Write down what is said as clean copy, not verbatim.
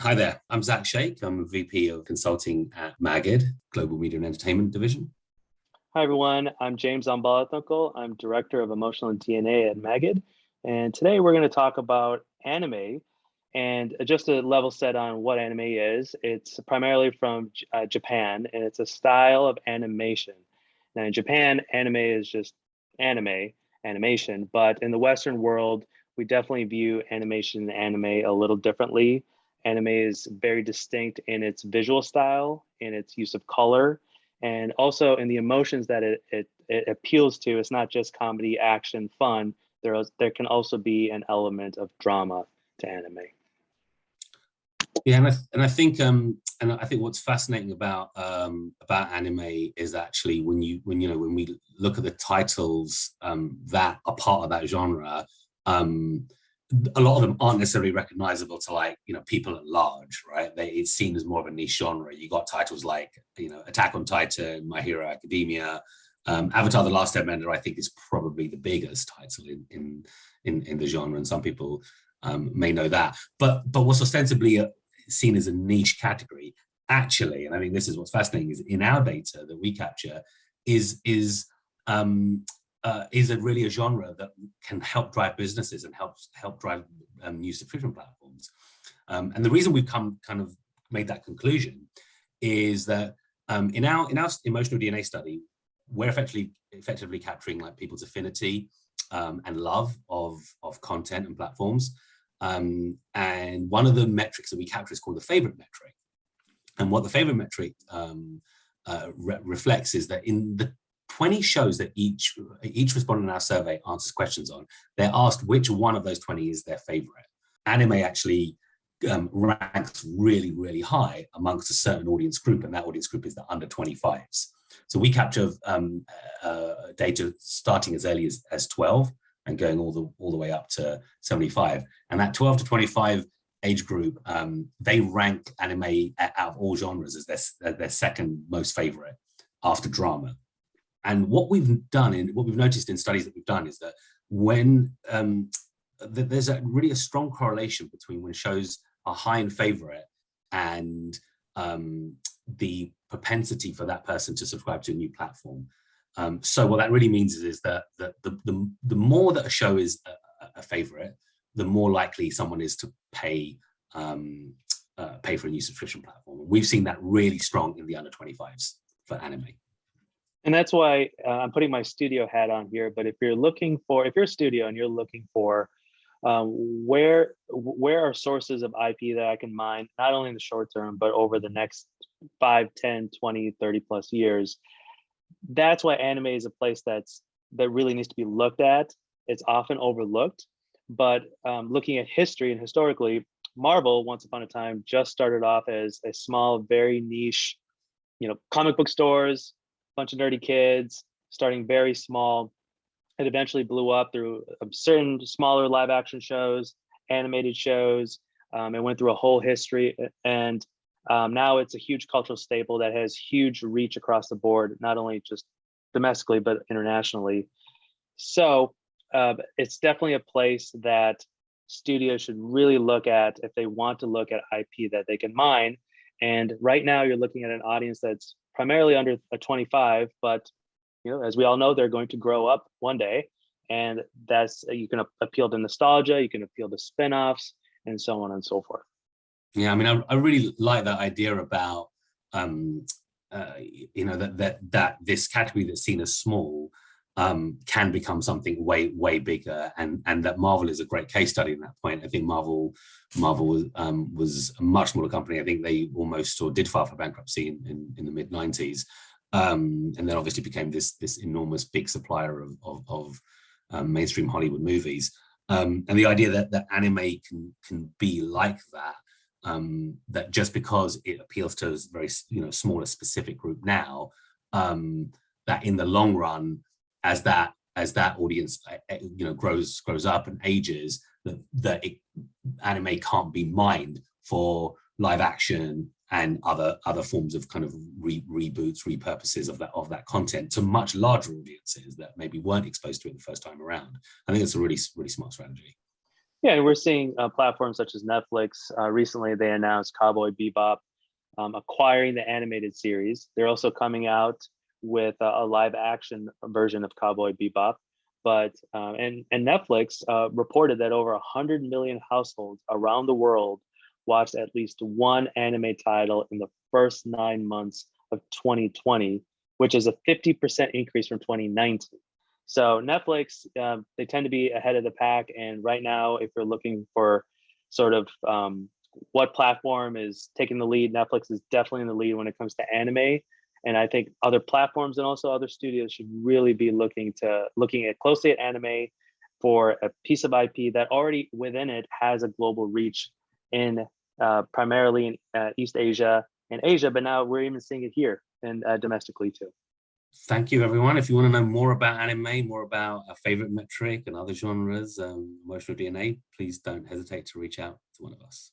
Hi there, I'm Zach Shake. I'm a VP of Consulting at Magid, Global Media and Entertainment Division. Hi, everyone. I'm James Ambalathunkle. I'm Director of Emotional DNA at Magid. And today we're going to talk about anime. And just to level set on what anime is, it's primarily from Japan, and it's a style of animation. Now, in Japan, anime is just animation. But in the Western world, we definitely view animation and anime a little differently. Anime is very distinct in its visual style, in its use of color, and also in the emotions that it appeals to. It's not just comedy, action, fun. There can also be an element of drama to anime. Yeah, and I think what's fascinating about anime is actually when we look at the titles that are part of that genre, a lot of them aren't necessarily recognizable to people at large, right? It's seen as more of a niche genre. You got titles like Attack on Titan, My Hero Academia, Avatar: The Last Airbender. I think is probably the biggest title in the genre, and some people may know that. But what's ostensibly seen as a niche category, actually, and I think this is what's fascinating, is in our data that we capture is really a genre that can help drive businesses and help drive new subscription platforms. And the reason we've made that conclusion is that in our emotional DNA study, we're effectively capturing people's affinity and love of content and platforms. And one of the metrics that we capture is called the favorite metric. And what the favorite metric reflects is that in the 20 shows that each respondent in our survey answers questions on, they're asked which one of those 20 is their favorite. Anime actually ranks really, really high amongst a certain audience group, and that audience group is the under 25s. So we capture data starting as early as 12 and going all the way up to 75. And that 12 to 25 age group, they rank anime out of all genres as their second most favorite after drama. And what we've done, and what we've noticed in studies that we've done, is that when there's really a strong correlation between when shows are high in favorite and the propensity for that person to subscribe to a new platform. So what that really means is that the more that a show is a favorite, the more likely someone is to pay for a new subscription platform. We've seen that really strong in the under 25s for anime. And that's why I'm putting my studio hat on here. But if you're a studio and you're looking for where are sources of IP that I can mine, not only in the short term, but over the next 5, 10, 20, 30 plus years, that's why anime is a place that really needs to be looked at. It's often overlooked, but looking at history and historically, Marvel, once upon a time, just started off as a small, very niche, comic book stores, bunch of nerdy kids, starting very small. It eventually blew up through certain smaller live action shows, animated shows. It went through a whole history, and now it's a huge cultural staple that has huge reach across the board, not only just domestically, but internationally. So it's definitely a place that studios should really look at if they want to look at IP that they can mine. And right now you're looking at an audience that's primarily under a 25, but as we all know, they're going to grow up one day, and you can appeal to nostalgia, you can appeal to spin-offs, and so on and so forth. Yeah, I mean, I really like that idea about that this category that's seen as small can become something way bigger, and that Marvel is a great case study in that point. I think Marvel was a much smaller company. I think they almost did file for bankruptcy in the mid 90s, and then obviously became this enormous big supplier of mainstream Hollywood movies. And the idea that anime can be like that. That just because it appeals to a very smaller specific group now, that in the long run, as that audience grows up and ages, that anime can't be mined for live action and other forms of kind of reboots, repurposes of that content to much larger audiences that maybe weren't exposed to it the first time around. I think it's a really smart strategy. Yeah, and we're seeing platforms such as Netflix. Recently, they announced Cowboy Bebop acquiring the animated series. They're also coming out with a live action version of Cowboy Bebop. But and Netflix reported that over 100 million households around the world watched at least one anime title in the first 9 months of 2020, which is a 50% increase from 2019. So Netflix, they tend to be ahead of the pack. And right now, if you're looking for sort of what platform is taking the lead, Netflix is definitely in the lead when it comes to anime. And I think other platforms and also other studios should really be looking at closely at anime for a piece of IP that already within it has a global reach in primarily in East Asia and Asia, but now we're even seeing it here and domestically too. Thank you, everyone. If you want to know more about anime, more about our favorite metric and other genres, Emotional DNA, please don't hesitate to reach out to one of us.